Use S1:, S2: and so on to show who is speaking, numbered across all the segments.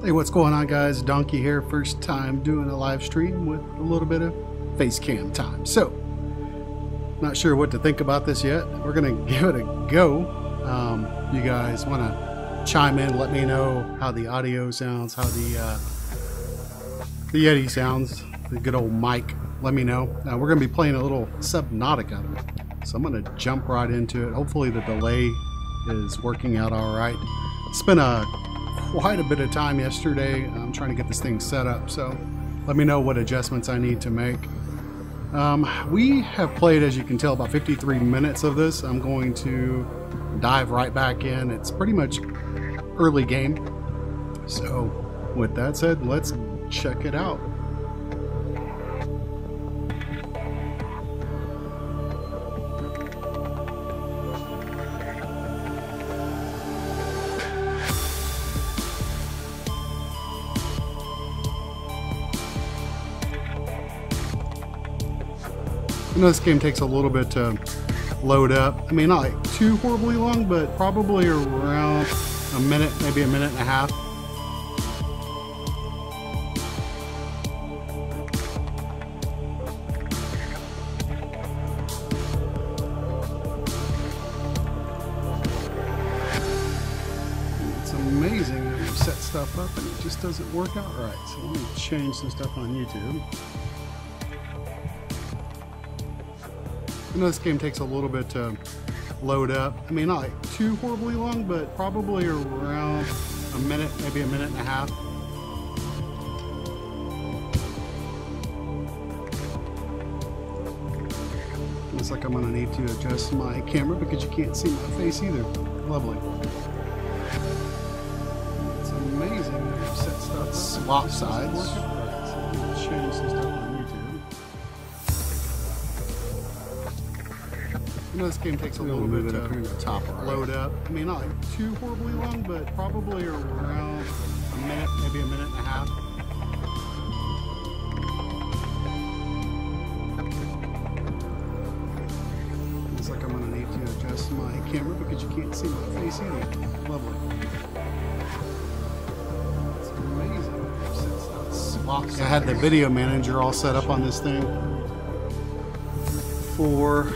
S1: Hey, what's going on, guys? Donkey here. First time doing a live stream with a little bit of face cam time. So, not sure what to think about this yet. We're going to give it a go. You guys want to chime in, let me know how the audio sounds, how the Yeti sounds, the good old mic. Let me know. We're going to be playing a little Subnautica. So I'm going to jump right into it. Hopefully the delay is working out all right. It's been quite a bit of time yesterday. I'm trying to get this thing set up, so let me know what adjustments I need to make. We have played, as you can tell, about 53 minutes of this. I'm going to dive right back in. It's pretty much early game. So with that said, let's check it out. I know this game takes a little bit to load up. I mean, not like too horribly long, but probably around a minute, maybe a minute and a half. It's amazing that you set stuff up and it just doesn't work out right. So let me change some stuff on YouTube. I know this game takes a little bit to load up. I mean, not like too horribly long, but probably around a minute, maybe a minute and a half. Looks like I'm gonna need to adjust my camera because you can't see my face either. Lovely. It's amazing that you set stuff, swap sides. So let me change some stuff on YouTube. I know this game takes a little bit to load up. I mean, not like too horribly long, but probably around a minute, maybe a minute and a half. Looks like I'm gonna need to adjust my camera because you can't see my face either. Lovely. It's amazing. I had the video manager all set up on this thing for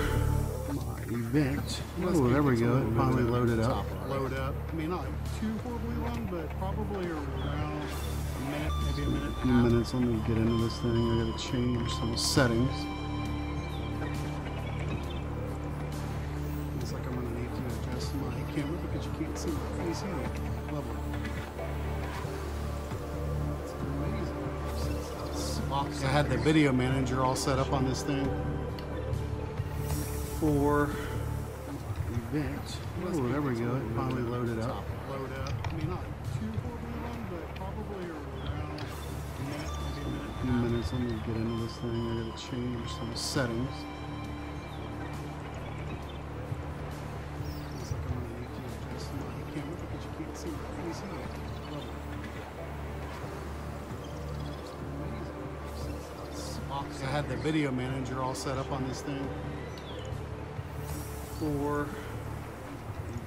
S1: event. Oh, there we go. It finally loaded up. Load up. I mean, not like too horribly long, but probably around a minute, maybe a minute. A few minutes. Let me get into this thing. I gotta change some settings. Looks like I'm gonna need to adjust my camera because you can't see my face either. Lovely. It's amazing. I had the video manager all set up on this thing for event. Oh, there we go. It finally loaded up. Load up. I mean, not too horribly long, but probably around a minute, maybe a minute. A few minutes. Let me get into this thing. I gotta change some settings. Looks like I'm gonna need to adjust my camera because you can't see my face either. Lovely. It's amazing. I had the video manager all set up on this thing for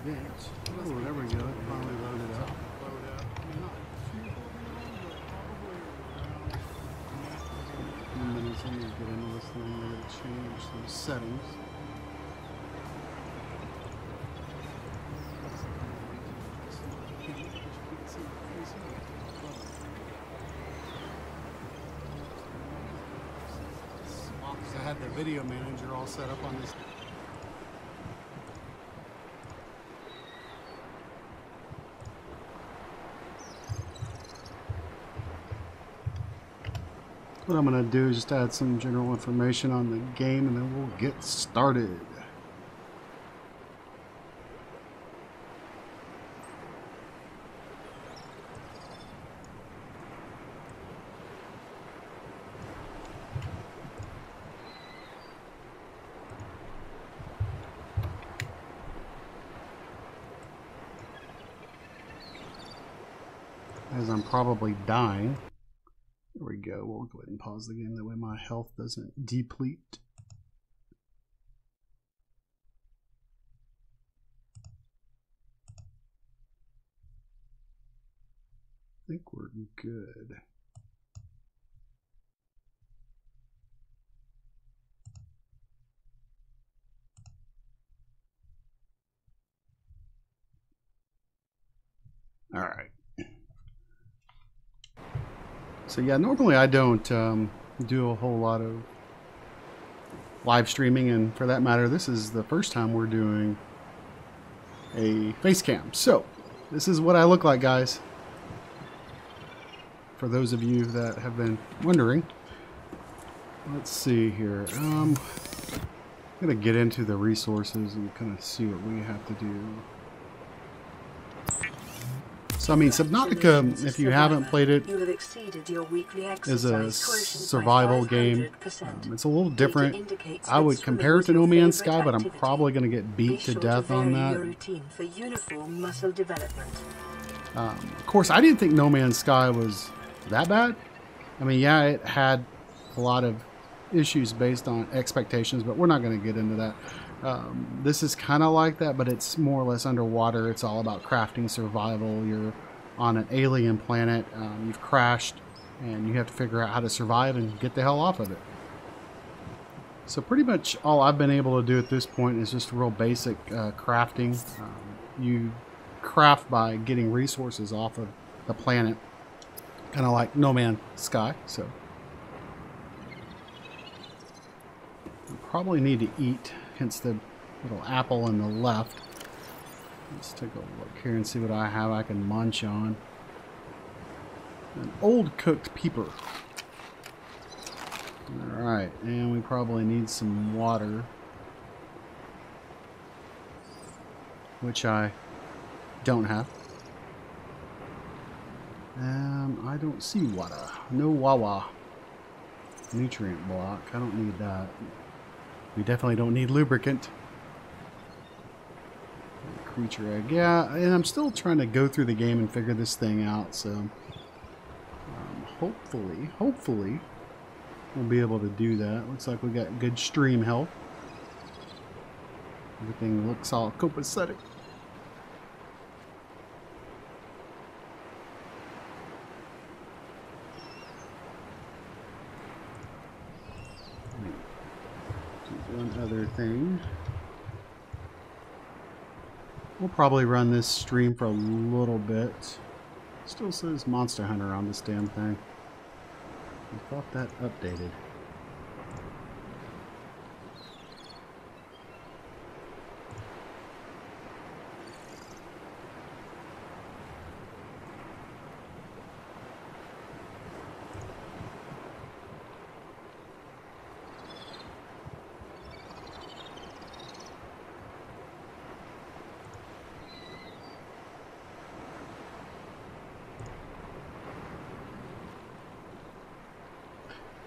S1: event. Oh, there we go. It finally loaded up. Load up. I mean, not too horribly long, but probably around a few minutes. Let me get into this thing. I gotta change some settings. I had the video manager all set up on this. What I'm going to do is just add some general information on the game and then we'll get started. As I'm probably dying. There we go. We'll go ahead and pause the game. That way my health doesn't deplete. think we're good. All right. So yeah, normally I don't do a whole lot of live streaming, and for that matter, this is the first time we're doing a face cam. So this is what I look like, guys. For those of you that have been wondering. Let's see here. I'm gonna get into the resources and kind of see what we have to do. So I mean, Subnautica, if you haven't played it, is a survival game. It's a little different. I would compare it to No Man's Sky, but I'm probably going to get beat to death on that. Of course, I didn't think No Man's Sky was that bad. I mean, yeah, it had a lot of issues based on expectations, but we're not going to get into that. This is kind of like that, but it's more or less underwater. It's all about crafting, survival. You're on an alien planet. You've crashed, and you have to figure out how to survive and get the hell off of it. So pretty much all I've been able to do at this point is just real basic crafting. You craft by getting resources off of the planet, kind of like No Man's Sky. So you probably need to eat. Hence the little apple on the left. Let's take a look here and see what I have I can munch on. An old cooked peeper. Alright, and we probably need some water. Which I don't have. I don't see water. No wawa. Nutrient block. I don't need that. We definitely don't need lubricant. Creature egg. Yeah, and I'm still trying to go through the game and figure this thing out, so hopefully we'll be able to do that. Looks like we got good stream health. Everything looks all copacetic. One other thing. We'll probably run this stream for a little bit. Still says Monster Hunter on this damn thing. I thought that updated.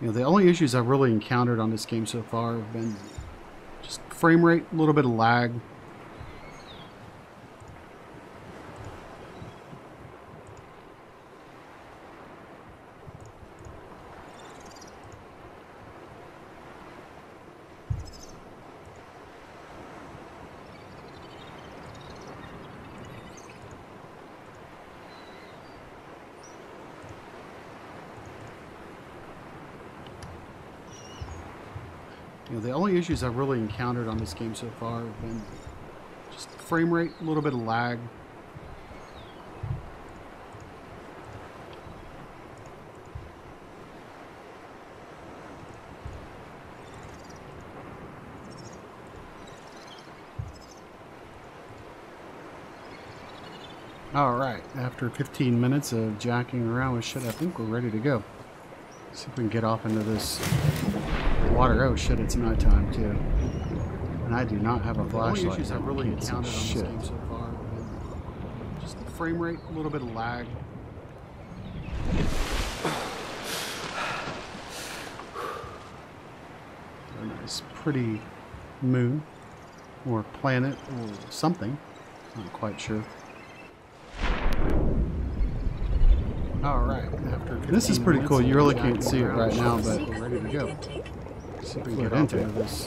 S1: You know, the only issues I've really encountered on this game so far have been just frame rate, a little bit of lag. You know, the only issues I've really encountered on this game so far have been just frame rate, a little bit of lag. Alright, after 15 minutes of jacking around with shit, I think we're ready to go. See if we can get off into this water. Oh shit, it's nighttime too. And I do not have a flashlight. The only issues I've really encountered on this game so far have been just frame rate, a little bit of lag. A nice pretty moon or planet or something. Not quite sure. Alright, this is pretty cool. You really can't see it right now, but we're ready to go. See if we can get into this.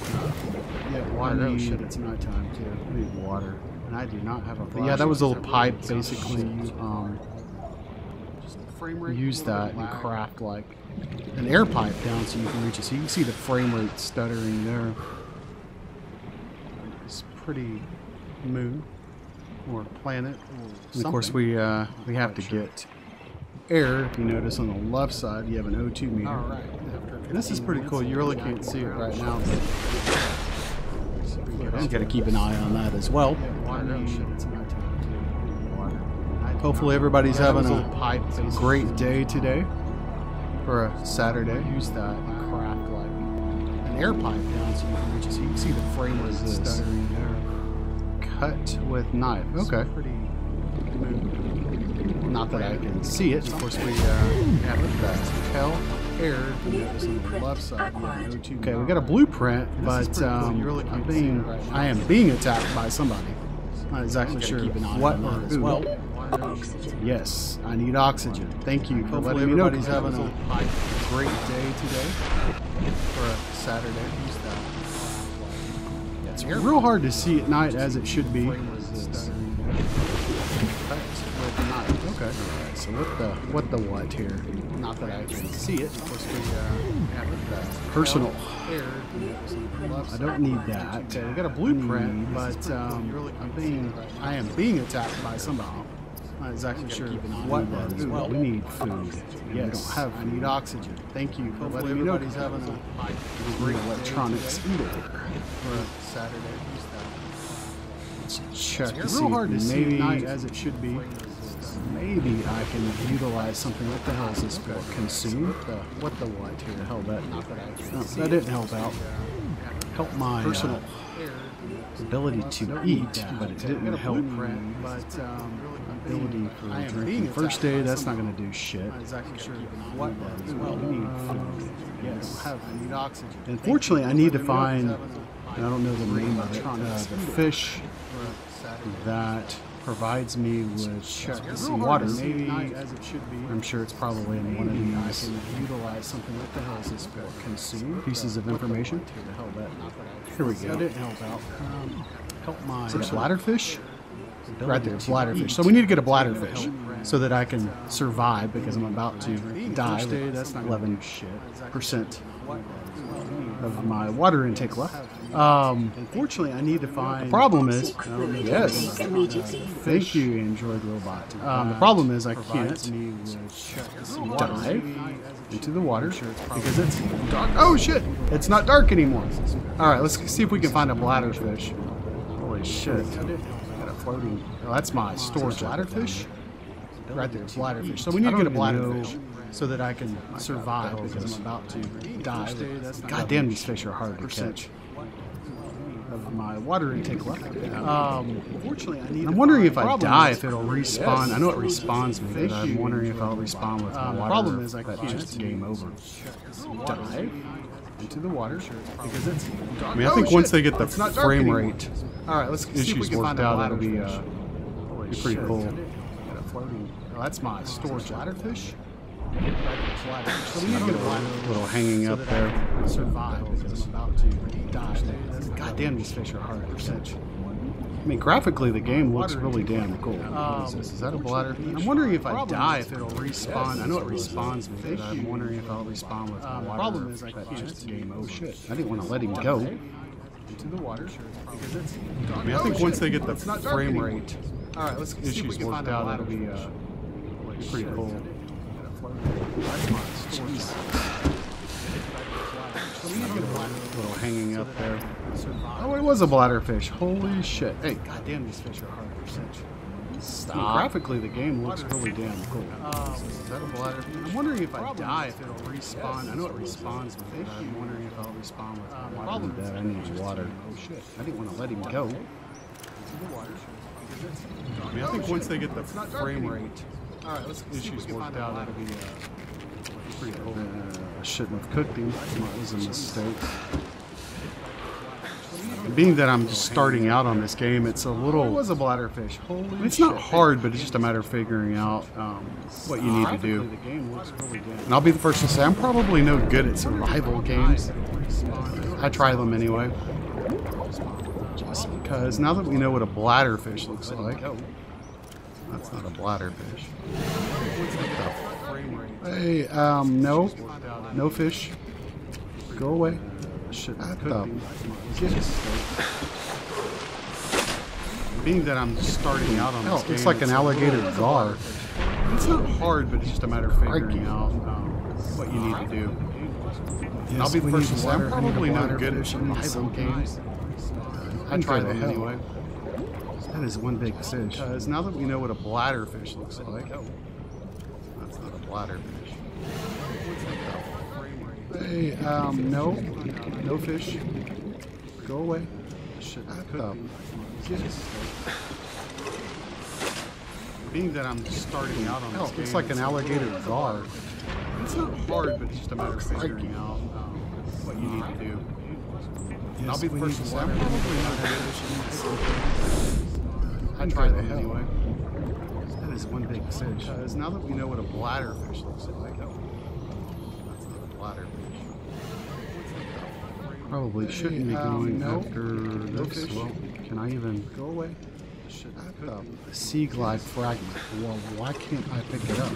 S1: Yeah, water. Oh shit, it's nighttime too. I need water. And I do not have a flashlight. Yeah, that was a little pipe basically. use that and craft like an air pipe down so you can reach it. So you can see the frame rate stuttering there. It's pretty moon or planet or and of course we have to get air. If you notice on the left side you have an O2 meter. All right. And this is pretty cool. You really can't see it right now, but you got to keep an eye on that as well. Hopefully everybody's having a great day today for a Saturday. Use that craft like an air pipe down so you can reach it. So you can see the frame rate stuttering there. Cut with knife. Okay. Not that I can see it. Of course, we have the tail air. On the left side. Okay, we got a blueprint, but I am being attacked by somebody. Not exactly sure what or who. Yes, I need oxygen. Thank you for letting me know. Everybody's having a great day today for a Saturday. It's real hard to see at night, as it should be. Okay. Alright, so what here? Not that I can see it. Of course, we have personal. I don't need that. Okay, we got a blueprint, but I am being attacked by somebody. Not exactly sure what or who. We need food. Yes, I need oxygen. Thank you for letting me know. Everybody's having a great electronics eater for a Saturday. Let's check to see. Real hard to see at night, as it should be. Maybe I can utilize something. What the hell is this for? Consume? What here? The hell, that didn't help out. Help my personal ability to eat, but it didn't help my ability for drinking. First aid, that's not going to do shit. Exactly sure what that is. Well, we need food. Yes, I need oxygen. Unfortunately, I need to find, I don't know the name of it, the fish that provides me with some water. Maybe I'm sure it's probably in one of these. I can utilize something. What the hell is this for? Consume pieces of information. Here we go. That didn't help out. Help my bladderfish. Right there, bladderfish. So we need to get a bladderfish so that I can survive because I'm about to die. That's 11% of my water intake left. Unfortunately, I need to find. The problem is, yes. Thank you, Android robot. The problem is I can't dive into the water because it's dark. Oh shit! It's not dark anymore. All right, let's see if we can find a bladderfish. Holy shit! Got a floating. Oh, that's my storage bladderfish. Right there, bladderfish. So we need to get a bladderfish so that I can survive because I'm about to die. God damn, these fish are hard to catch. Of my water intake left. Unfortunately, I'm wondering if I die, if it'll respawn. I know it respawns me, but I'm wondering if I'll respawn with my water. The problem is I can't. Just game over. Dive into the water because it's dark. I mean, I think once they get the frame rate, all right, let's see if we can find out. That'll be pretty cool. Oh, that's my storage bladderfish. So we need to get a little hanging up there. Survive because I'm about to die. God damn, these fish are hard to catch. I mean, graphically, the game looks really damn cool. Is that a bladder? I'm wondering if I die, if it'll respawn. I know it respawns me, but I'm wondering if I'll respawn with my water. The problem is I can't. Just game. Oh shit! I didn't want to let him go into the water because it's. I mean, I think once they get the frame rate, all right, let's see if we can find out. That'll be pretty cool. Little hanging up there. Oh, it was a bladderfish. Holy shit. Hey, goddamn, these fish are hard to catch. Stop. I mean, graphically, the game looks really damn cool. Is that a bladder? I'm wondering if I die, if it'll respawn. I know it respawns me, but I'm wondering if I'll respawn with my water. That I need water. Oh shit. I didn't want to let him go. I mean, I think once they get the frame rate, all right, let's issues worked out, that'll be pretty cool. I shouldn't have cooked him. That was a mistake. Being that I'm just starting out on this game, it's a little. It was a bladderfish. Holy it's shit. Not hard, but it's just a matter of figuring out what you need to do. The game looks really good. And I'll be the first to say I'm probably no good at survival games. I try them anyway. Just because now that we know what a bladderfish looks like. That's not a bladderfish. Hey, no. No fish. Go away. Being that I'm starting out on this game, it's like an alligator gar. It's not hard, but it's just a matter of figuring out what you need to do. And I'll be the first to say, I'm probably no good at survival games. I try them anyway. That is one big fish. Because now that we know what a bladderfish looks like, that's not a bladderfish. Hey, no. No fish. Go away. Being that I'm starting out on this game, it's like an alligator gar. It's not hard, but it's just a matter of figuring out what you need to do. And I'll be the first to say, I'm probably not good at I try them anyway. That is one big fish. Because now that we know what a bladderfish looks like, that's not a bladderfish. Probably shouldn't be going after this. Well, can I even go away? A sea glide fragment. Well, why can't I pick it up?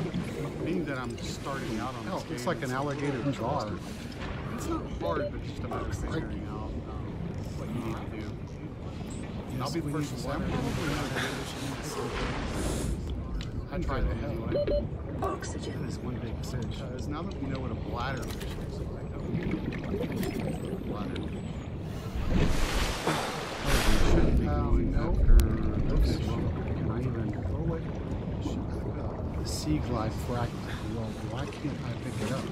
S1: Being that I'm starting out on this game, it's like an alligator gar. It's not hard, but it's just a matter of figuring out what you need to do. And I'll be the first to say, I'm probably not good. I try them anyway. Oxygen. That is one big fish. Because now that we know what a bladderfish looks like, no fish. Can I even go away? The sea glide fragment. Well, why can't I pick it up?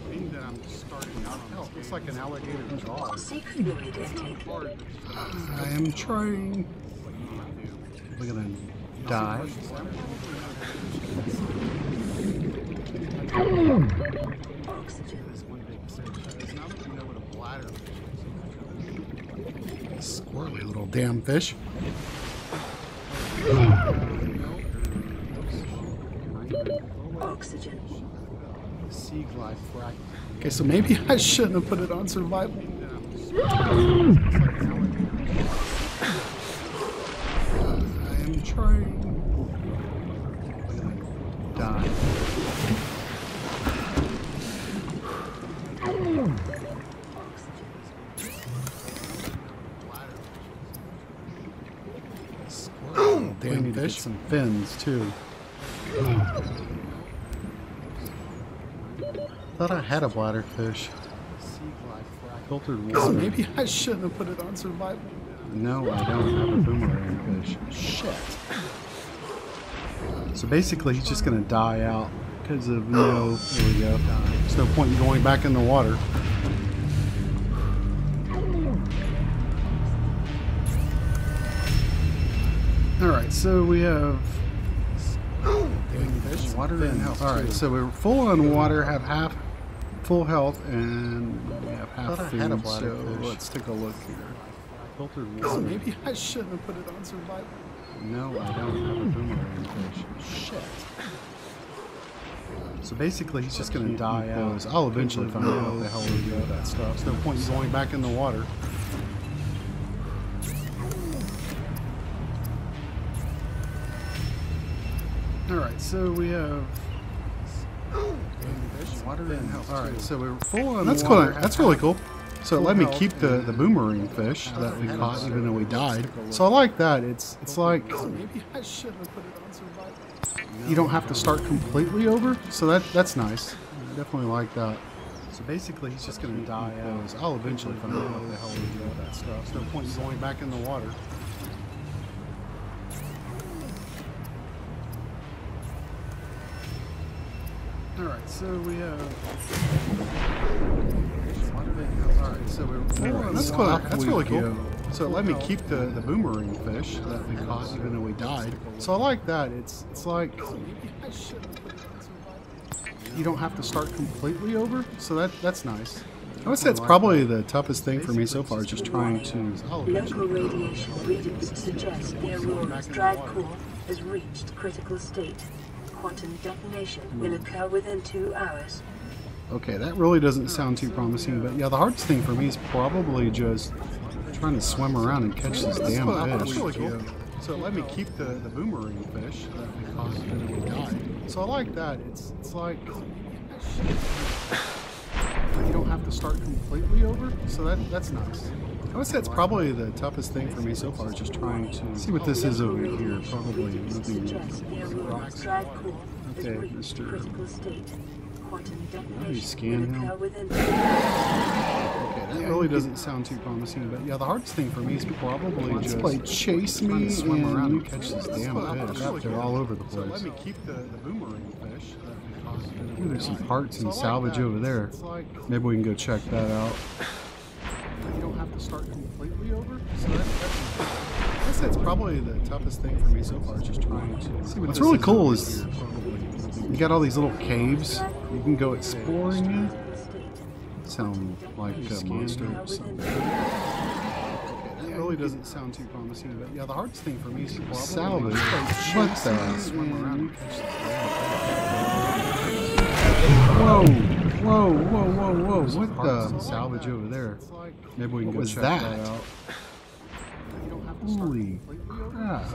S1: Being that I'm starting out on this game, it's like an alligator gar. I am trying. We're gonna die. Oxygen is one big fish. Now that we know what a bladderfish is. Squirrely little damn fish. Oxygen. Sea glide fragment. Okay, so maybe I shouldn't have put it on survival. I am trying. Die. Damn fish. Some fins too. Thought I had a bladderfish. Filtered water. So maybe I shouldn't have put it on survival. No, I don't have a boomerang fish. Shit. So basically, he's just gonna die out because of no. There we go. There's no point in going back in the water. Alright, so we have water and health. Alright, so we're full on water, have half full health, and we have half food. So let's take a look here. Filtered water. So maybe I shouldn't have put it on survival. No, I don't have a boomerang fish. Shit. So basically, he's just going to die out. I'll eventually find out what the hell we do with that stuff. There's no point in going back in the water. Alright, so we have water and health. Alright, so we're full on water. Cool. That's really cool. So it let me keep the boomerang fish that we caught even though we died. So I like that. It's like maybe I shouldn't have put it on survival. You don't have to start completely over, so that's nice. I definitely like that. So basically he's just gonna die out. I'll eventually find out what the hell we do with that stuff. There's no point in going back in the water. Alright, so we have alright, so we're that's cool. That's really cool. So it let me keep the boomerang fish that we caught even though we died. So I like that. It's like you don't have to start completely over, so that's nice. I would say it's probably the toughest thing for me so far is just trying to
S2: Local radiation readings suggest the Aurora's drive core has reached critical state. Quantum detonation will occur within 2 hours.
S1: Okay, that really doesn't sound too promising, but yeah, the hardest thing for me is probably just trying to swim around and catch this damn fish. That's really cool. So it let me keep the boomerang fish that we caught and then we died. So I like that. It's like you don't have to start completely over. So that's nice. I would say it's probably the toughest thing for me so far is just trying to see what this is over here. Probably moving rocks. Okay, Mr. How do you scan him? Okay, that really doesn't sound too promising, but yeah, the hardest thing for me is probably just play chase me swim around and catch this damn fish. They're all over the place. So let me keep the boomerang fish that we caught. Ooh, there's some parts and salvage over there. Maybe we can go check that out. You don't have to start completely over. So I guess that's probably the toughest thing for me so far is just trying to see what's really cool is you got all these little caves you can go exploring in. Sound like a monster or something. That really doesn't sound too promising, but yeah, the hardest thing for me is probably salvage. What the? Whoa! Whoa! Whoa! Whoa! Whoa! What the? Salvage over there. Maybe we can go check that out. Holy crap!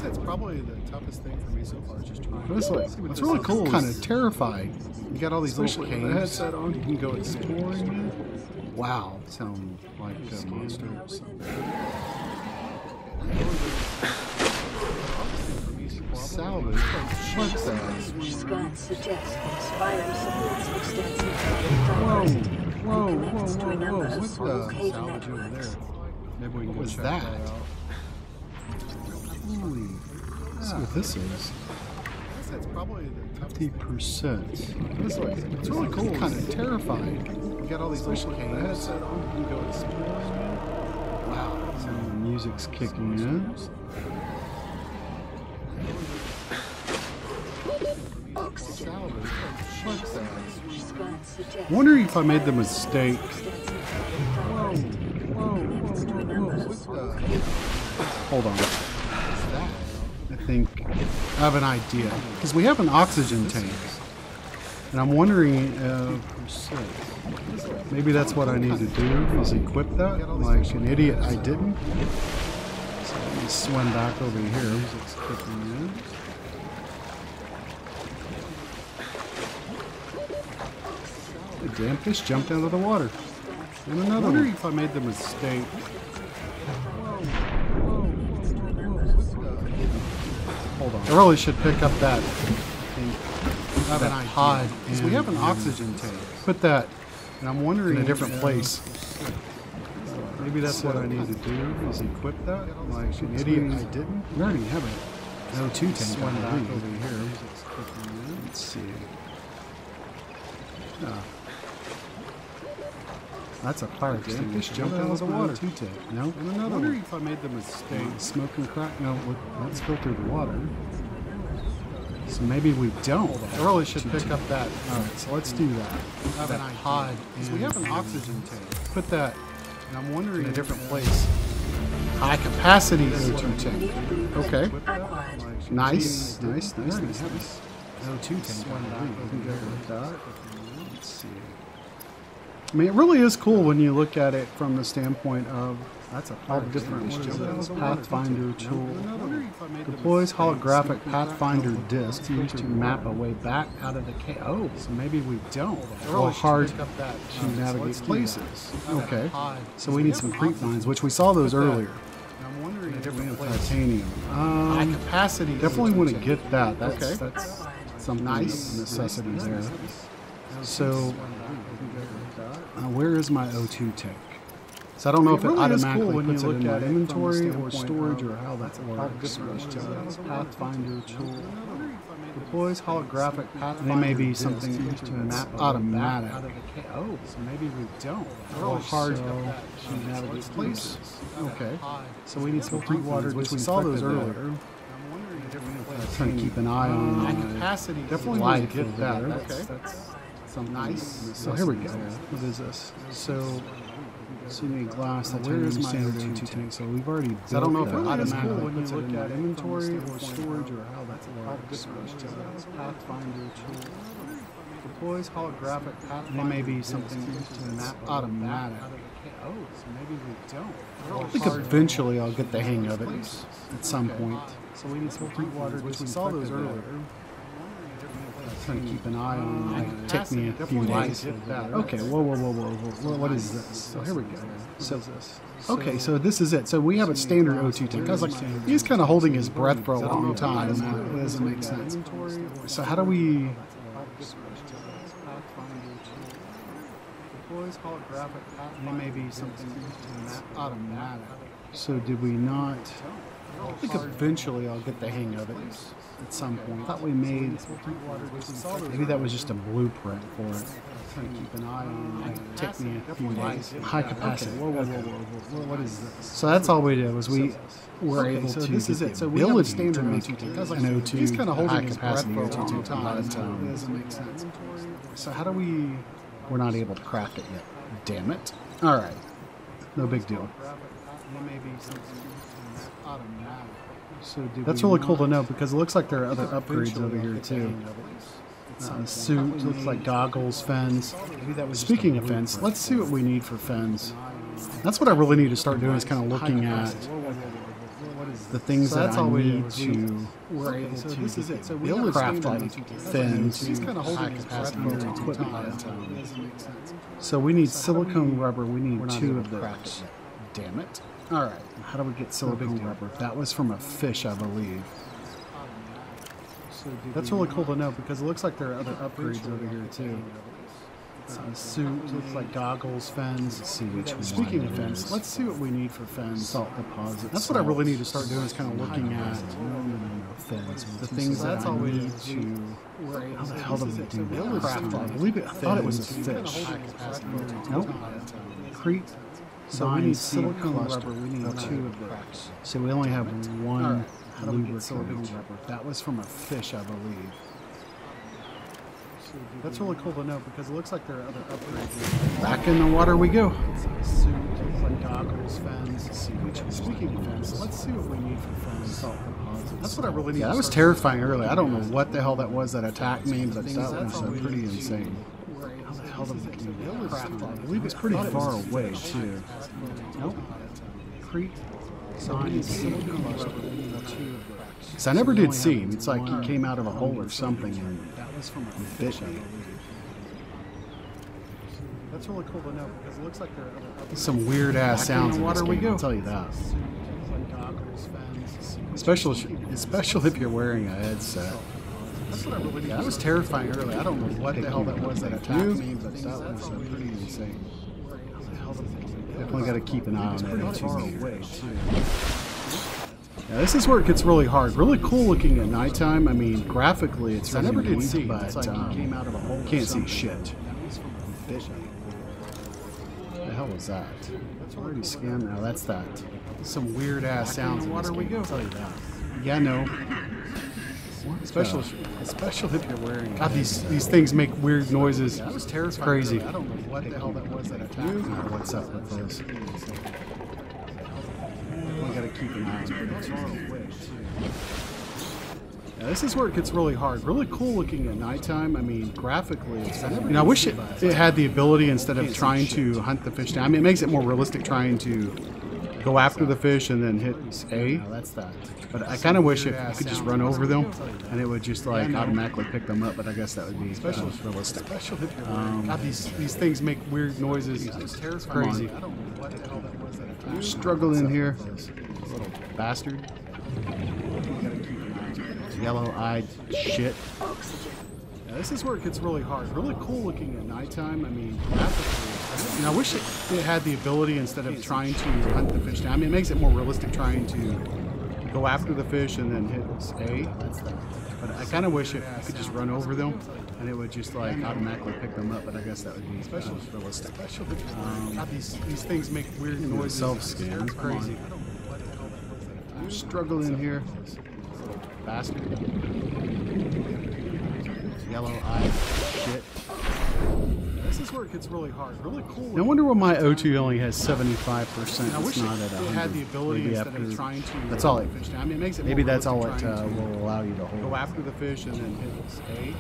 S1: That's probably the toughest thing for me so far. Just trying. It's really cool. It's kind of terrifying. You got all these little caves you can go exploring in. Wow, sound like a monster or something. Salvage. What's that?
S2: Scans suggest that Spire supports extensive
S1: Whoa!
S2: diversity
S1: Whoa!
S2: and
S1: Whoa!
S2: connects to a
S1: Whoa!
S2: number
S1: Whoa!
S2: of
S1: What's
S2: small
S1: the
S2: cave
S1: salvage over
S2: networks.
S1: there? Maybe we can go check that out. Holy! Let's see what this is. That's probably the 50%. It's really cool. It's kind of terrifying. You got all these little caves you can go exploring. Wow! So the music's kicking in.
S2: Oxygen.
S1: What's that?
S2: Scans suggest
S1: Wondering if I made the mistake.
S2: Whoa!
S1: What's the? Hold on. I think I have an idea because we have an oxygen tank, and I'm wondering maybe that's what I need to do is equip that. Like an idiot, I didn't. So let me swim back over here. Music's kicking in. The damn fish jumped out of the water. And another one. I wonder if I made the mistake. Hold on. I really should pick up that pod. Because we have an oxygen tank. Put that, and I'm wondering in a different place. Maybe that's what I need to do is equip that. Like an idiot, I didn't. We already have an O2 tank. One back over here. Let's see. That's a fire extinguisher. Fish jumped out of the water. No, and another. I wonder if I made the mistake. Smoking crack. No, let's filter the water. So maybe we don't. I really should pick up that. All right, so let's do that. That pod. Because we have an oxygen tank. Put that, and I'm wondering in a different place. High capacity O2 tank. Okay. Nice. Nice. O2 tank. Let's see. I mean, it really is cool when you look at it from the standpoint of all the different Pathfinder tool. Deploys holographic Pathfinder disc used to map a way back out of the cave. Oh, so maybe we don't. Or hard to navigate places. Okay, so we need some creep lines, which we saw those earlier. I'm wondering a different titanium. High capacity. Definitely want to get that. That's some nice necessity there. So. Where is my O2 tank? So I don't know if it automatically puts it in my inventory or storage or how that works. Pathfinder tool. Deploys holographic Pathfinder. They may be something used to map automatic. Oh, so maybe we don't. Or hard to navigate places. Okay. So we need some free water, which we saw those earlier. I'm trying to keep an eye on capacity. Definitely want to get that. That's nice. So here we go. What is this? So you need glass. Where is my standard O2 tank? So we've already built that. I don't know if it automatically when you look at inventory or storage or how that works. Pathfinder tool. Deploys holographic Pathfinder. They may be something used to map automatic. Oh, so maybe we don't. I think eventually I'll get the hang of it at some point. So we need some heat water, which we saw those earlier. Trying to keep an eye on. Might take me a few days. Okay, whoa. What is this? So here we go. So okay, so this is it. So we have a standard O2 tank. I was like, he's kind of holding his breath for a long time. That doesn't make sense. So how do we? Maybe something automatic. So did we not? I think eventually I'll get the hang of it at some point. I thought we made. Maybe that was just a blueprint for it. Trying to keep an eye on. Might take me a few days. High capacity. Whoa. What is this? So that's all we did was we were able to. This is it. So we have a standard O2 tank. An O2. He's kind of holding his breath for a long time. It doesn't make sense. So how do we? We're not able to craft it yet. Damn it. All right. No big deal. So that's really cool to know because it looks like there are other upgrades over here too. Suit, looks like goggles, fins. Speaking of fins, let's see what we need for fins. That's what I really need to start doing is kind of looking at the things that I need to. We're able to build craft like fins. So we need silicone rubber. We need 2 of those. Damn it. All right. How do we get silicone rubber? That was from a fish, I believe. That's really cool to know because it looks like there are other upgrades over here too. Suit, looks like goggles, fins. Let's see which one. Speaking of fins, let's see what we need for fins. Salt deposits. That's what I really need to start doing is kind of looking at fins. The things that I need to. How the hell do we do that? Craft, I believe it. I thought it was a fish. Nope. Crete. So we need silicone rubber. We need 2 of those. So we only have 1 lubricant. That was from a fish, I believe. That's really cool to know because it looks like there are other upgrades. Back in the water we go. Suit, like goggles, fins. Speaking of fins, let's see what we need for fins. Salt deposits. That's what I really need. Yeah, that was terrifying earlier. I don't know what the hell that was that attacked me, but that was pretty insane. How the hell did we do that? I believe it's pretty far away too. Nope. Crete. So I need silicone rubber. Because I never did see him. It's like he came out of a hole or something and bit me. That's really cool to know because it looks like there are some weird ass sounds in this game, I'll tell you that. Especially if you're wearing a headset. Yeah, that was terrifying earlier. I don't know what the hell that was that attacked me, but that was pretty insane. Definitely got to keep an eye on that. Yeah, this is where it gets really hard. Really cool looking at nighttime. I mean, graphically, it's really neat, but can't see shit. The hell was that? It's already scanned now. That's that. Some weird ass sounds in this game, I'll tell you that. Yeah, no. Especially if you're wearing. God, these things make weird noises. That was terrifying. It's crazy. I don't know what the hell that was that attacked me. What's up with those? We gotta keep an eye on it. Yeah, this is where it gets really hard. Really cool looking at nighttime. I mean, graphically, it's. I wish it had the ability instead of trying to hunt the fish down. I mean, it makes it more realistic trying to go after the fish and then hit A. That's that. But I kind of wish if you could just run over them and it would just like automatically pick them up. But I guess that would be realistic. God, these things make weird noises. It's crazy. I'm struggling here, little bastard. Yellow-eyed shit. Yeah, this is where it gets really hard. Really cool looking at nighttime. I mean, graphically, I wish it had the ability instead of trying to hunt the fish down. I mean, it makes it more realistic trying to go after the fish and then hit A. But I kind of wish if you could just run over them and it would just like automatically pick them up. But I guess that would be realistic. God, these things make weird noises. Self-scan. It's crazy. I'm struggling here. Bastard. Yellow-eyed shit. This is where it gets really hard. Really cool. No wonder why my O2 only has 75%. I wish not at 100. It had the ability maybe instead of trying to. That's all it. I mean, it makes it maybe that's all it will allow you to hold. Go after the fish and then hit A.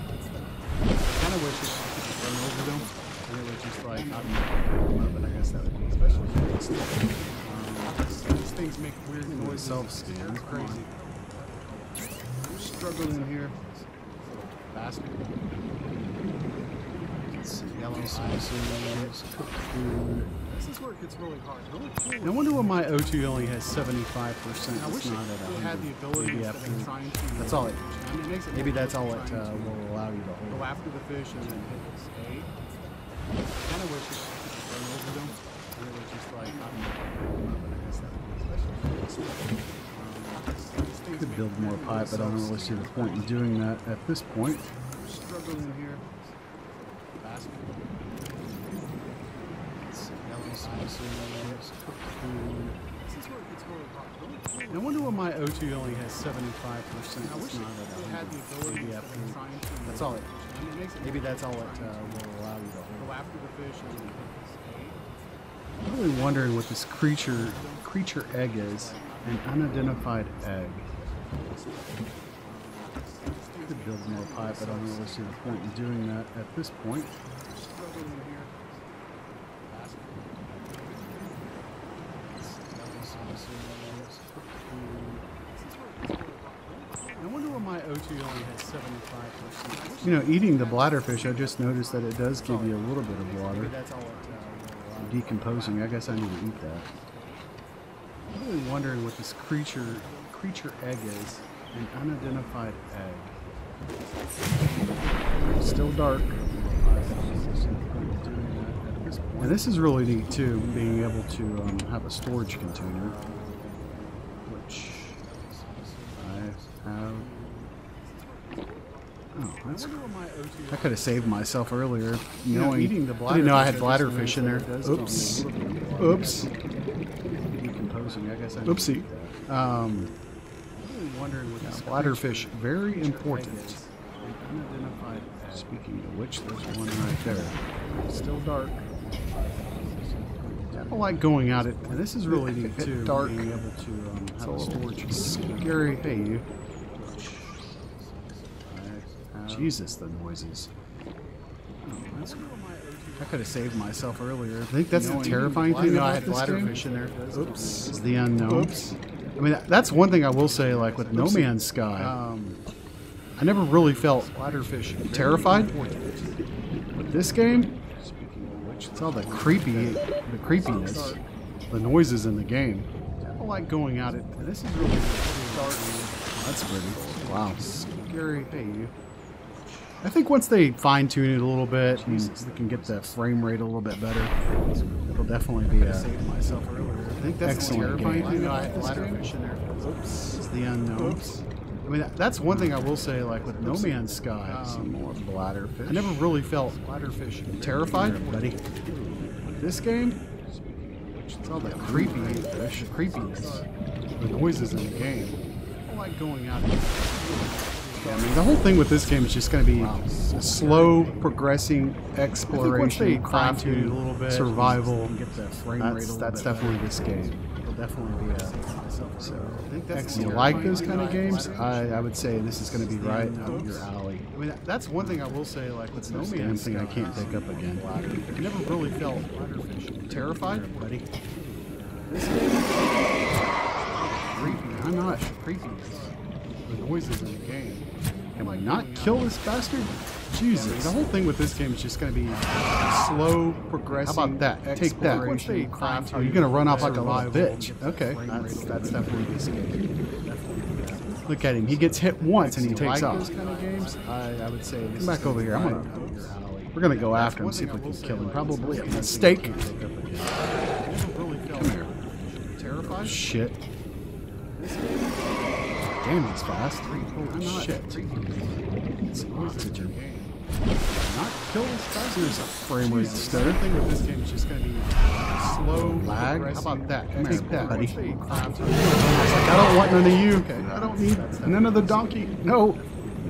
S1: I kind of wish it could just run over them And it was just like, I don't know, but I guess that would be especially for this thing. These things make weird noises. Self-scan. It's crazy. I'm struggling here. Bastard. Yellow eyes. Cooked food. This is where it gets really hard. No wonder why my O2 only has 75%. I wish it had the ability maybe after trying to. That's all it. Maybe that's all it will allow you to hold. Go after the fish and then hit escape. Kind of wish it could run over them. And it was just like, I don't know, but I guess that would be especially for this. Could build more pipe, but I don't really see the point in doing that at this point. I'm struggling here. Bastard. No wonder why my O2 only has 75%. I wish it had the ability after trying to. That's all it. Maybe that's all it will allow you to hold. Go after the fish and then escape. I'm really wondering what this creature egg is. An unidentified egg. Could build more pipe, but I don't really see the point in doing that at this point. I wonder why my O2 only has 75%. You know, eating the bladderfish, I just noticed that it does give you a little bit of water. Decomposing. I guess I need to eat that. I'm really wondering what this creature egg is. An unidentified egg. Still dark. And this is really neat too, being able to have a storage container, which I have. Oh, that's. I could have saved myself earlier. Knowing, eating the bladderfish. I didn't know I had bladderfish in there. Oops. Oops. Decomposing. I guess I. Oopsie. Wondering what this bladderfish, very important. Speaking of which, there's one right there. Still dark. I don't like going out it, and this is really neat too. Dark. Being able to have a storage. Scary. Hey, you. Jesus, the noises. Oh, that's cool. I could have saved myself earlier. I think that's the terrifying thing. I had bladderfish in there. Oops. It's the unknown. Oops. I mean, that's one thing I will say, like with No Man's Sky, I never really felt bladderfish terrified. With this game, it's all the creepiness, the noises in the game. I don't like going out it. And this is really dark. That's pretty. Wow. Scary. Hey, you. I think once they fine tune it a little bit, and we can get the frame rate a little bit better, it'll definitely be a I think that's excellent game. I had bladderfish in there. Oops. It's the unknown. Oops. I mean, that's one thing I will say, like with No Man's Sky, some more bladderfish. I never really felt bladderfish terrified, buddy. With this game, it's all the creepiness, the noises in the game. I don't like going out. I mean, the whole thing with this game is just going to be a slow, progressing exploration, crafting, a little bit, survival. That's definitely this game. It'll definitely be a. So, if you like those kind of games, I would say this is going to be right up your alley. I mean, that's one thing I will say, like with No Man's Sky, I can't pick up again. I never really felt terrified, buddy. This game, creepy. I'm not creepy. The noises in the game. Can we not kill this bastard? Jesus. The whole thing with this game is just going to be slow, progressing. How about that? Take that. Oh, you're going to run off like a little bitch. Okay. That's definitely this game. Look at him. He gets hit once and he takes off. Those kind of games, I would say come back over here. We're going to go after him, see if we can kill him. Probably a mistake. Come here. Terrified? Shit. Damn, he's fast. Holy shit. It's oxygen. Not kill this fast. There's a frame rate stutter. The thing with this game is just going to be slow lag. How about that? Take that, buddy. Like, I don't want none of you. Okay. I don't need none of the donkey. No.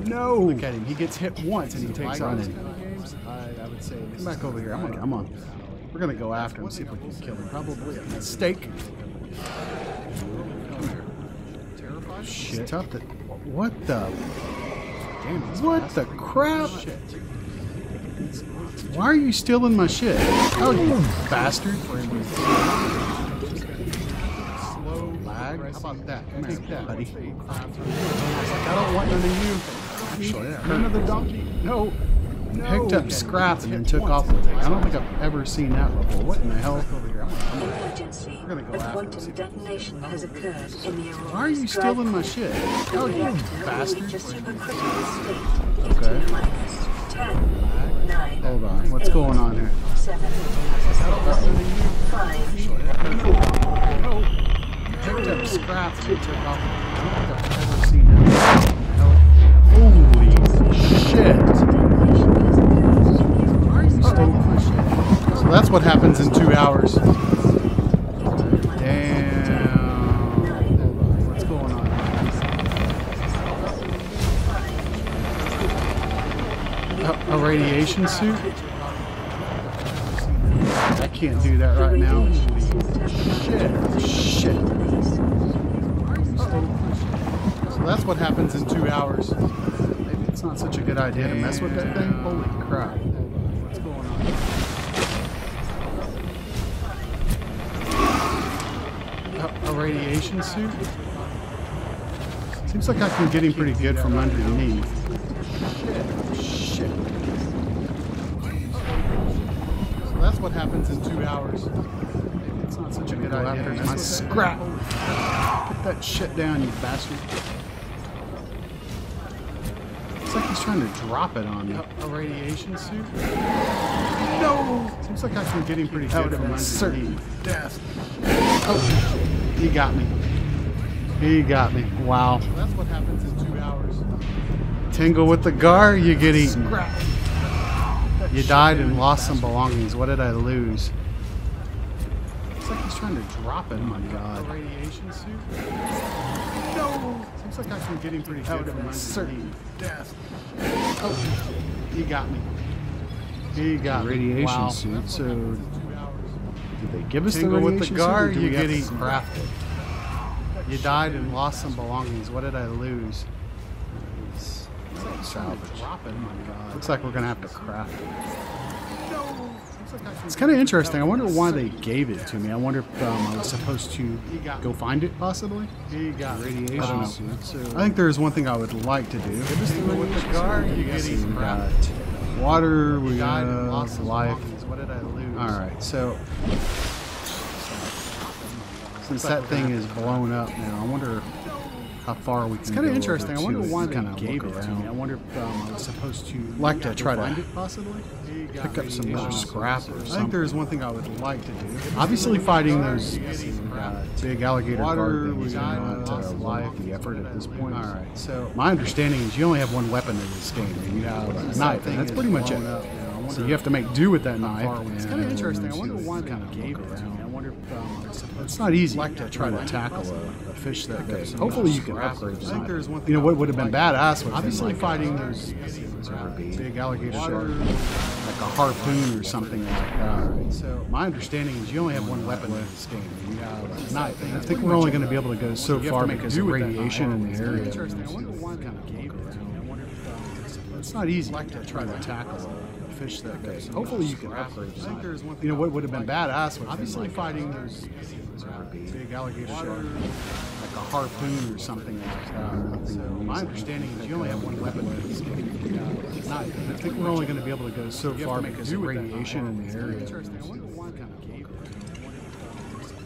S1: No. Look at him. He gets hit once and he takes on it. I would say come back over here. I'm on. We're going to go after him, see if we can kill him. Probably a mistake. Shit. Tough to, what the? Damn, what the crap? Shit. Why are you stealing my shit? Oh, you bastard. Slow lag. How about that? Come here, buddy. I don't want none of you. Actually, none of the donkey. No. Picked up scrap and then took off with it. I don't think I've ever seen that before. What in the hell?
S2: Emergency. A quantum detonation has occurred in the Aurora.
S1: Why are you stealing my shit? Oh, you bastard.
S2: Reach a supercritical state.
S1: Okay.
S2: -10, 9.
S1: Hold on. What's going on here?
S2: 7, 5, 4.
S1: Picked up scrap and then took off with it. I don't think I've ever seen that. Holy shit. So that's what happens in 2 hours. Damn. Hold on. What's going on? A radiation suit? I can't do that right now. Shit. So that's what happens in 2 hours. Maybe it's not such a good idea to mess with that thing. Holy crap. What's going on? A radiation suit? Seems like I can get him pretty good from underneath. Shit. So that's what happens in 2 hours. Maybe it's not such a good idea to mess with scrap. Put that shit down, you bastard. Looks like he's trying to drop it on me. A radiation suit? No! Seems like I can get him pretty good from underneath. Certain death. Oh, he got me. He got me. Wow. So that's what happens in 2 hours. Tingle with the gar, you get eaten. You died and lost some belongings. What did I lose? Looks like he's trying to drop it. Oh my god. A radiation suit? No! Seems like I can get him pretty good from underneath. Certain death. Oh, he got me. He got me.
S3: Radiation
S1: suit.
S3: suit. So did they give us
S1: Tingle
S3: the
S1: with
S3: radiation
S1: the gar,
S3: suit?
S1: you get eaten. Crafted. You died and lost some belongings. What did I lose? Salvage. Oh my god. Looks like we're gonna have to craft it. It's kind of interesting. I wonder why they gave it to me. I wonder if I was supposed to go find it, possibly. He got
S3: Radiation suit. So
S1: I think there's one thing I would like to do.
S3: give us the radiation
S1: guard, you get
S3: suit.
S1: eaten.
S3: We got
S1: Water, we
S3: died
S1: got
S3: and lost
S1: life.
S3: What did I lose?
S1: Alright, so since that thing is blown up now, I wonder how far we can go. It's kind of interesting. I wonder why they gave it to me. I wonder if I was supposed to try to find it, possibly pick up some more scrap or something. I think there's one thing I would like to do. Obviously, fighting those big alligator guard things is not worth the effort at this point. All right. So my understanding is you only have one weapon in this game. You have a knife, and that's pretty much it. So you have to make do with that knife. It's kind of interesting. I wonder why they gave it to me. I wonder if it's not easy to try to tackle a fish that big. Hopefully you can upgrade that. You know what would have been badass was obviously fighting those big alligator shark, like a harpoon or something like that. So my understanding is you only have one weapon in this game. You have a knife. And I think we're only going to be able to go so far because of radiation in the area. It's not easy to try to tackle a fish that big. Hopefully you can upgrade that. You know what would have been badass was obviously fighting those big alligator shark, like a harpoon or something like that. So my understanding is you only have one weapon in this game. Knife. I think we're only going to be able to go so far because of radiation in the area.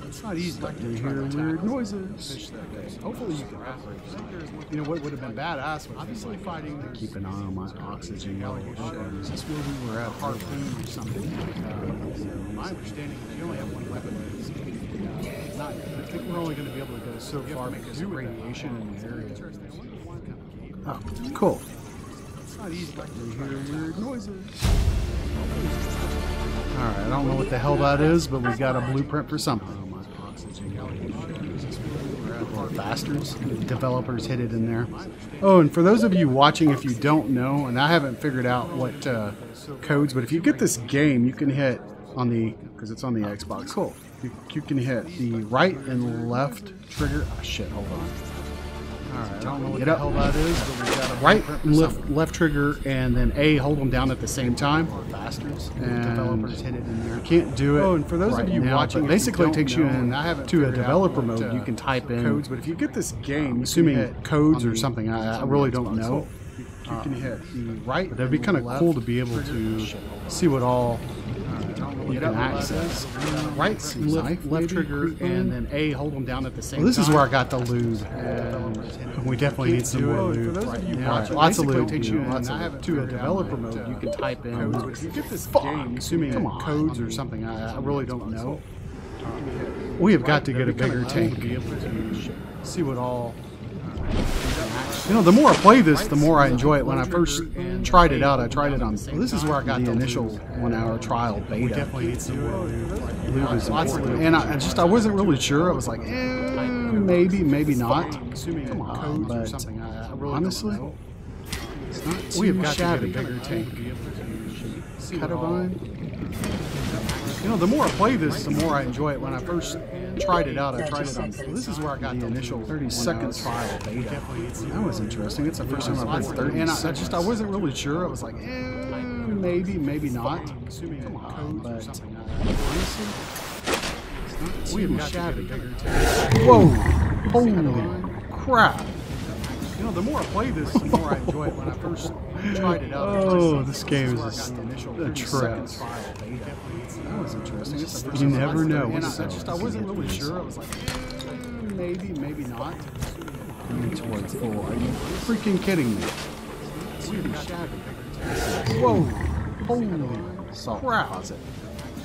S1: It's not easy to hear weird noises. Hopefully you can upgrade that. You know what would have been badass was obviously fighting. Keep an eye on my oxygen level. Is this where we were at? Harpoon or something like that. So my understanding is you only have one weapon in this game. I think we're only going to be able to go so far because of radiation in the area. Oh, cool. It's not easy to hear weird noises. Alright, I don't know what the hell that is, but we got a blueprint for something. Bastards. Developers hid it in there. Oh, and for those of you watching, if you don't know, and I haven't figured out what codes, but if you get this game, you can hit on the, because it's on the Xbox. Cool. You can hit the right and left trigger. Oh, shit, hold on.
S3: Alright, I don't know what
S1: Get
S3: the
S1: up.
S3: hell that is, but we got a
S1: Right,
S3: blueprint
S1: and
S3: for
S1: left trigger, and then A, hold them down at the same time.
S3: bastards.
S1: And
S3: Developers hid it in there.
S1: You can't do it.
S3: Oh, and for those
S1: right
S3: of you
S1: now,
S3: watching,
S1: but
S3: if you
S1: basically it
S3: don't
S1: takes you
S3: know,
S1: in
S3: and I haven't
S1: to a
S3: figured out
S1: developer
S3: what,
S1: mode. You can type in
S3: codes, but if you get this game,
S1: assuming
S3: you can hit
S1: codes
S3: on
S1: or
S3: the-
S1: something. I
S3: on the
S1: really don't
S3: Xbox.
S1: know.
S3: You can hit the right.
S1: But that'd be kind of
S3: left
S1: cool to be able
S3: trigger.
S1: to see what all you
S3: Get
S1: can
S3: up,
S1: access.
S3: left,
S1: Right,
S3: see,
S1: and
S3: knife,
S1: left
S3: maybe,
S1: trigger,
S3: creep
S1: and
S3: in.
S1: then A, hold them down at the same
S3: Well,
S1: time.
S3: this is where I
S1: got the lube, and we definitely need some
S3: do
S1: more
S3: it.
S1: lube.
S3: For those of
S1: right
S3: you
S1: now.
S3: watching,
S1: Lots of
S3: basically
S1: lube
S3: it takes you in.
S1: lots
S3: I
S1: of
S3: haven't
S1: to a
S3: figured out
S1: developer
S3: what,
S1: mode. You can type in
S3: codes, but if you get this
S1: fuck,
S3: game, you
S1: assuming
S3: can hit
S1: codes or
S3: on
S1: something. I really don't know.
S3: the-
S1: We have got to get a
S3: That'd be
S1: bigger
S3: kinda cool
S1: tank
S3: to be able to
S1: see what all. You know, the more I play this, the more I enjoy it. When I first tried it out, I tried it on. Well, this is where I got the initial 1 hour trial beta. We definitely need some more lube. Is important. And I wasn't really sure. I was like, maybe not. Come on, but honestly, it's not too
S3: We have got to
S1: shabby.
S3: get a bigger tank.
S1: Cutavine. You know, the more I play this, the more I enjoy it. When I first tried it out, I tried it on. Well, this is where I got the initial 30-second trial beta. That was interesting. It's the first time I've heard 30 and I wasn't really sure. I was like, maybe not. Come on, but honestly, it's not too shabby. Whoa! Holy crap! You know, the more I play this, the more I enjoy it. When I first tried it out, oh, this game is just a trip. That was interesting. It's the first
S3: You
S1: time
S3: never
S1: I've
S3: know.
S1: And I wasn't really sure. I was like, maybe not. Towards full. Are you freaking kidding me? Whoa! Holy crap!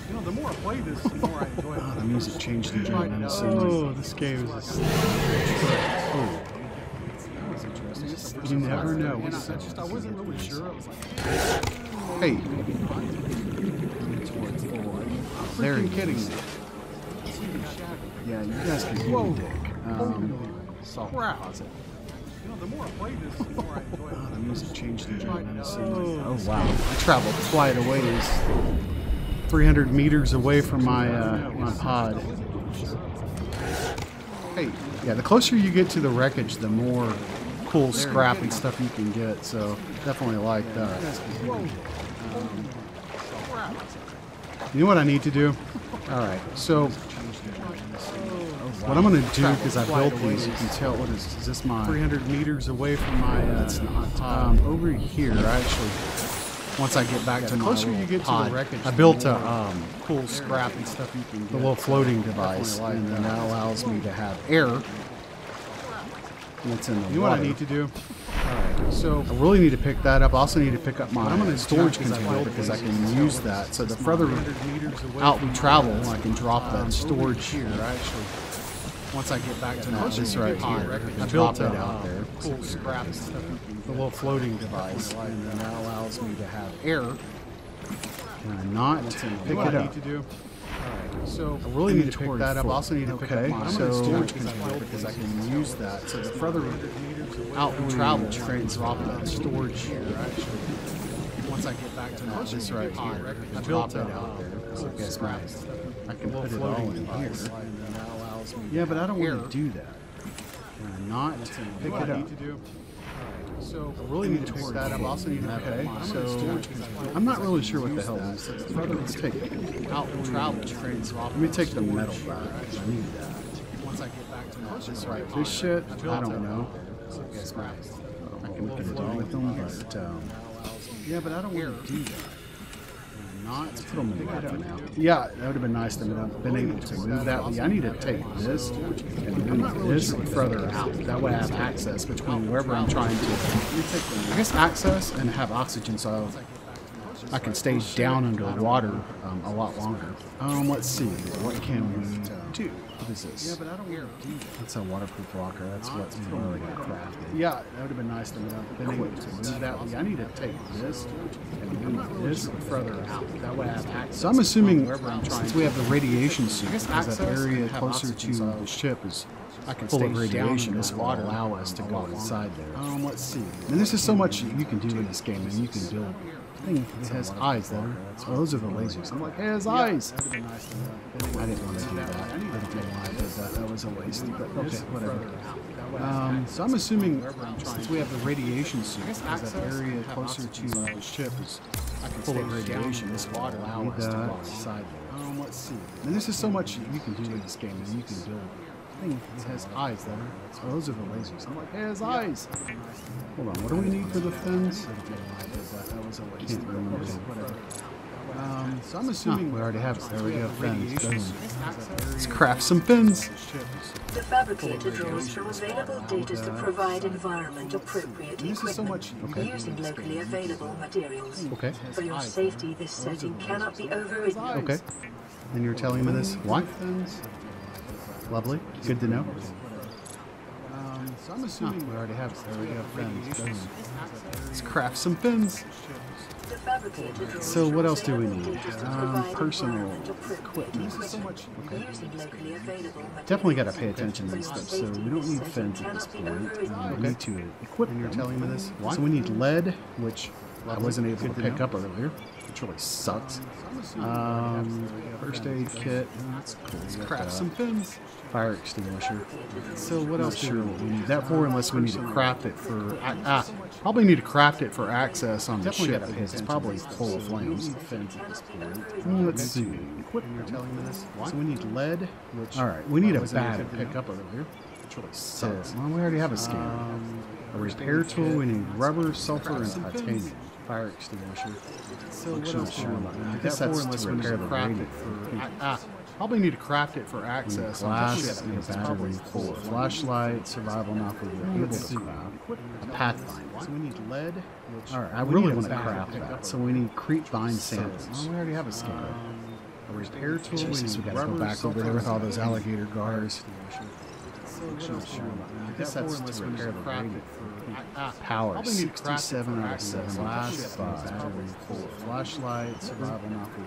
S1: You know, the more I play this, the more I enjoy it. Oh, the music changed again. Oh, this game is just oh. That was interesting. You never know. And I wasn't really sure. I was like, hey. Towards full. Are you freaking kidding me? Yeah, you guys can do a dick. Crap. You know, the more I play this, the more I enjoy it. Oh, the music changed again. Oh, wow. I traveled quite a ways. 300 meters away from my my pod. Hey, yeah, the closer you get to the wreckage, the more cool scrap and stuff you can get. So definitely like that. You know what I need to do? All right, so what I'm going to do, because I built these, you can tell, what is this my 300 meters away from my, that's not, over here, I actually, once I get back to my
S3: closer
S1: little
S3: you get to the
S1: pod,
S3: wreckage,
S1: I built a cool scrap and stuff you can get, the little floating device,
S3: like
S1: and then that allows me to have air, and it's in the
S3: You know
S1: water.
S3: what I need to do?
S1: Alright, so I really need to pick that up. I also need to pick up my storage container because I can use that. So the further out we travel, I can drop that storage here. Actually, once I get back to this right here, I built it out there. Cool scrap stuff. The little floating device, and then that allows me to have air. Can I not pick it up? So I really need to pick that up. I also need to pick up my storage container because I can use that. So the further out we travel, drop that storage here. Actually, once I get back to this right here, I built it out there. So I guess I can put it all in here. Yeah, but I don't want to do that. Can I not pick it up? So I really need to pick that up. I also need to pick up my storage container. I'm not really sure what the hell this is. Let's take it out and travel. Let me take the metal back. I need that. Once I get back to this right, this shit, I don't know. I can put it on with them, but yeah, but I don't want to do that. Let's put them in the now. Yeah, that would have been nice to have been able to move that. I need to take this and move this further out. That way I have access between wherever I'm trying to. I guess access and have oxygen so I can stay down under water a lot longer. Let's see. What can we do? What is this? Yeah, but I don't want to do that. That's a waterproof locker. That's what's already crafted. Yeah, that would have been nice to have been able to move that. I need to take this and move this further out. That way I have access. So I'm assuming since we have the radiation suit, because that area closer to the ship is full of radiation, this will allow us to go inside there. Let's see. And this is so much you can do in this game, and you can build. It has eyes there. Oh, those are the lasers. I'm like, it has eyes. I didn't want to do that. I don't know why I did that. That was a waste. But okay, whatever. So I'm assuming since we have the radiation suit, is that area closer to the ship is full of radiation. This will allow us to go inside there. Let's see. And this is so much you can do in this game. And you can build. I think it has eyes there. Oh, those are the lasers. I'm like, hey, it has eyes. Hold on. What do we need for the fins? Can't remember. Whatever. So I'm assuming we already have. There we go. Fins. Let's craft some fins.
S2: The fabricator draws from available data to provide environment-appropriate equipment using locally available materials.
S1: Okay.
S2: For your safety, this setting cannot be overridden.
S1: Okay. And you're telling me this? Why? Lovely. Good to know. So I'm assuming we already have. There we go. Fins. Let's craft some fins.
S2: The fabricator draws
S1: So what
S2: from
S1: else do we
S2: available
S1: need?
S2: data to provide
S1: Personal
S2: environment-appropriate
S1: equipment.
S2: equipment using locally available
S1: Definitely got to
S2: materials.
S1: pay attention to this stuff. So we don't need fins at this point. We need to equip. And you're telling me this? Why? So we need lead, which I wasn't able to pick up earlier, which really sucks. First aid kit. That's cool. Let's craft some fins. Fire extinguisher. So what else do we need that for? Unless we need to craft it for probably need to craft it for access on the ship because it's probably full of flames. Let's see. You're telling me this? So we need lead. Which all right, we need a bat to pick up earlier. Which really sucks. Well, we already have a scanner. A repair tool. We need rubber, sulfur, and titanium. Fire extinguisher. So what else do we need? I guess that's to repair the radiator. Probably need to craft it for access. Glass and a battery full of flashlight, survival knuckle. We're able to craft a pathfinder. So we need lead. All right, I really want to craft that. So we need creep vine samples. Well, we already have a scanner. A repair tool. Jesus, we gotta go back over there with all those alligator guards. I guess that's to repair the radiator. Power 67 out of 7. Glass, battery full of flashlight, survival knuckle.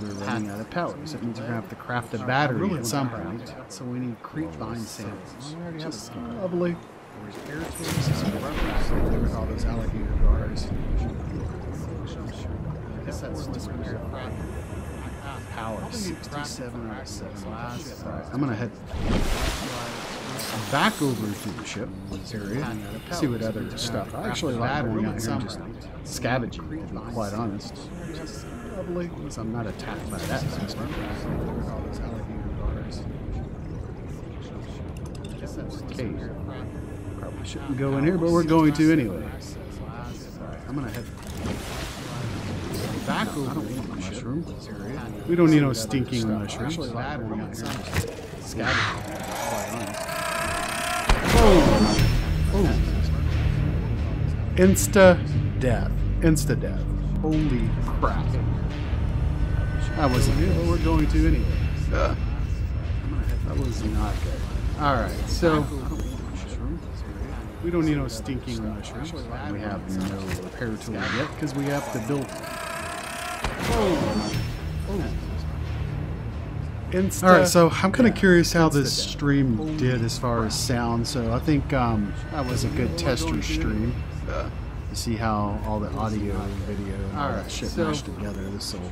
S1: We're running out of power, so it means we're gonna have to craft a battery at some point. So we need creep vine samples. We already have a scanner. Lovely. Repair tools. With all those alligator guards. I guess that's to repair the radiator. Power 67 out of 7. Glass. All right, I'm gonna head back over to the ship area, see what other stuff. I actually like going out here and just scavenging, to be quite honest. Lovely, so I'm not attacked by that system. Okay, probably shouldn't go in here, but we're going to anyway. I'm gonna head back over to the mushroom area. We don't need no stinking mushrooms. Scavenging, quite honest. Oh. Insta death. Holy crap. That wasn't good, but we're going to anyway. That was not good. Alright, so we don't need no stinking mushrooms. We have no repair tool yet because we have to build. Alright, so I'm kind of curious how this stream did as far as sound, so I think that was a good tester stream to see how all the audio and video and all that shit meshed together. This will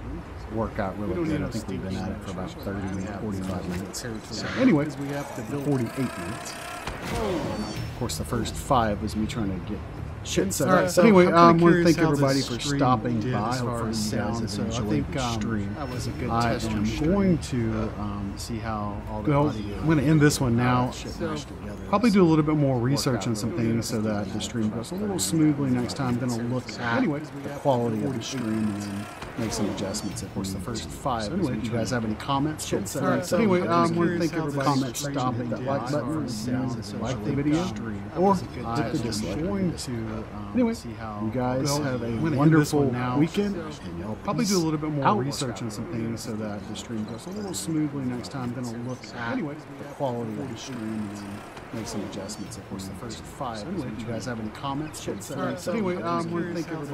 S1: work out really good. I think we've been at it for about 45 minutes. So anyway, 48 minutes. Of course, the first 5 was me trying to get shit set up. So anyway, I want to thank everybody for stopping by. Hopefully you guys have enjoyed the stream. That was a good test. I'm going to see how all the audio. I'm going to end this one now. Probably do a little bit more research on some things so that the stream goes a little smoothly next time. I'm going to look at the quality of the stream and then make some adjustments. Of course, the first 5. Anyway, do you guys have any comments? So anyway, I want to thank everybody for stopping. That like button for like the video or hit the dislike. Anyway, you guys have a wonderful weekend. Probably do a little bit more research on some things so that the stream goes a little smoothly next time. I'm going to look at the quality of the stream and make some adjustments. Of course, the first 5. Anyway, do you guys have any comments? Anyway, I want to thank everybody.